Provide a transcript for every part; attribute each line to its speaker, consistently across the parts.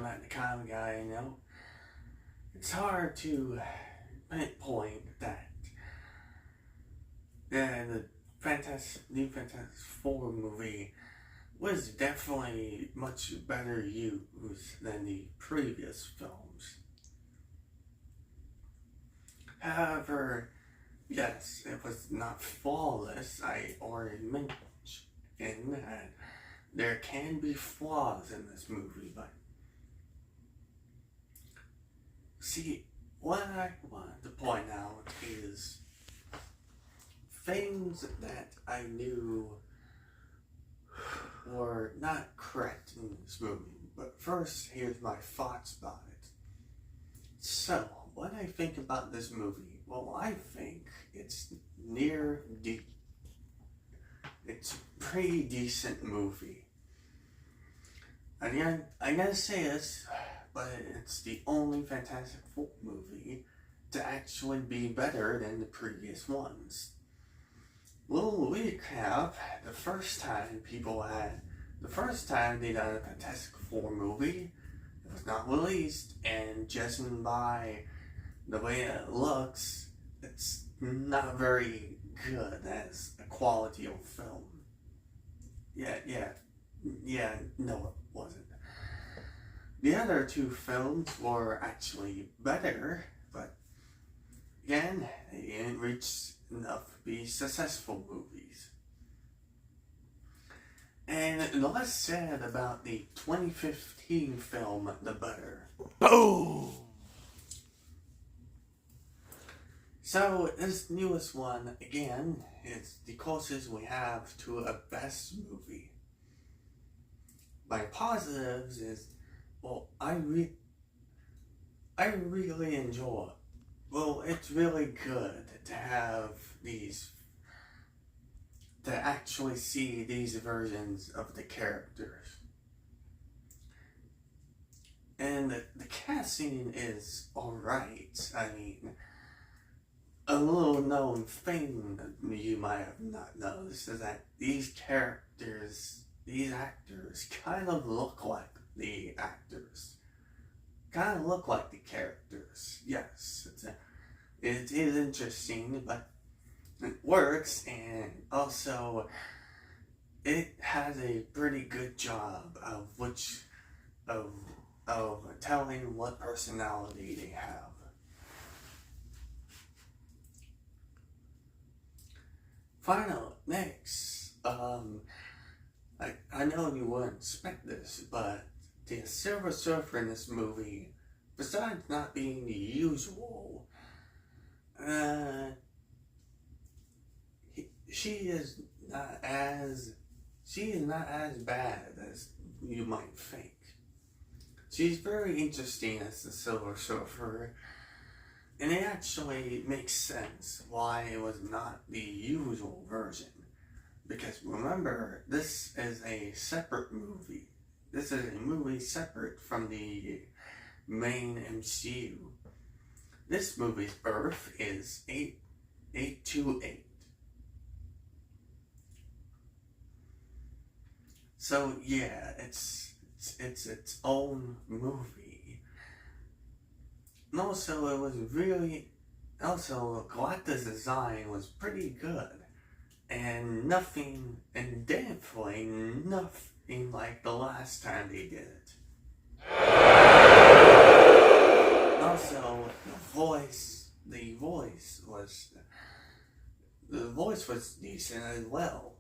Speaker 1: I'm not the kind of guy, it's hard to pinpoint that. The new Fantastic Four movie was definitely much better used than the previous films. However, yes, it was not flawless. I already mentioned that there can be flaws in this movie, but see, what I want to point out is things that I knew were not correct in this movie. But first, here's my thoughts about it. So, what I think about this movie, well, I think it's it's a pretty decent movie. Again, I gotta say this, but it's the only Fantastic Four movie to actually be better than the previous ones. Little recap, the first time they done a Fantastic Four movie, it was not released, and judging by the way it looks, it's not very good as a quality of film. No, it wasn't. The other two films were actually better, but again, they didn't reach enough to be successful movies. And the less said about the 2015 film, the better.
Speaker 2: Boom!
Speaker 1: So, this newest one, again, is the closest we have to a best movie. My positives is, well, I really enjoy it. Well, it's really good to have to actually see these versions of the characters. And the casting is alright. I mean, a little known thing that you might have not noticed is that these actors kind of look like the actors. Kind of look like the characters. Yes, it is interesting, but it works, and also it has a pretty good job of telling what personality they have. Next, I know you wouldn't expect this, but the Silver Surfer in this movie, besides not being the usual, she is not as bad as you might think. She's very interesting as the Silver Surfer, and it actually makes sense why it was not the usual version. Because remember, this is a separate movie. This is a movie separate from the main MCU. This movie's birth is 828. So yeah, it's its own movie. And also Galacta's design was pretty good. And definitely nothing like the last time they did it. Also, the voice was decent as well.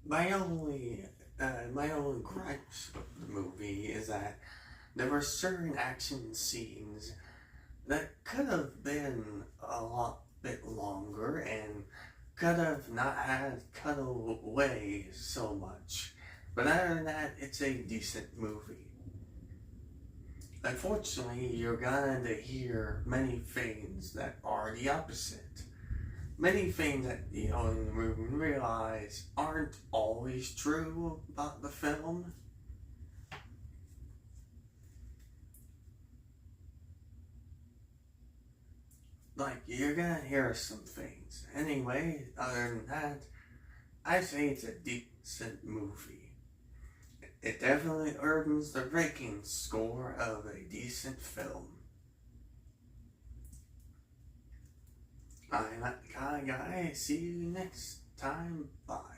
Speaker 1: My only gripes with the movie is that there were certain action scenes that could have been a lot bit longer and could have not had cut away so much. But other than that, it's a decent movie. Unfortunately, you're going to hear many things that are the opposite. Many things that you realize aren't always true about the film. like, you're gonna hear some things. Anyway, other than that, I say it's a decent movie. It definitely earns the ranking score of a decent film. I'm Kai Guy. See you next time. Bye.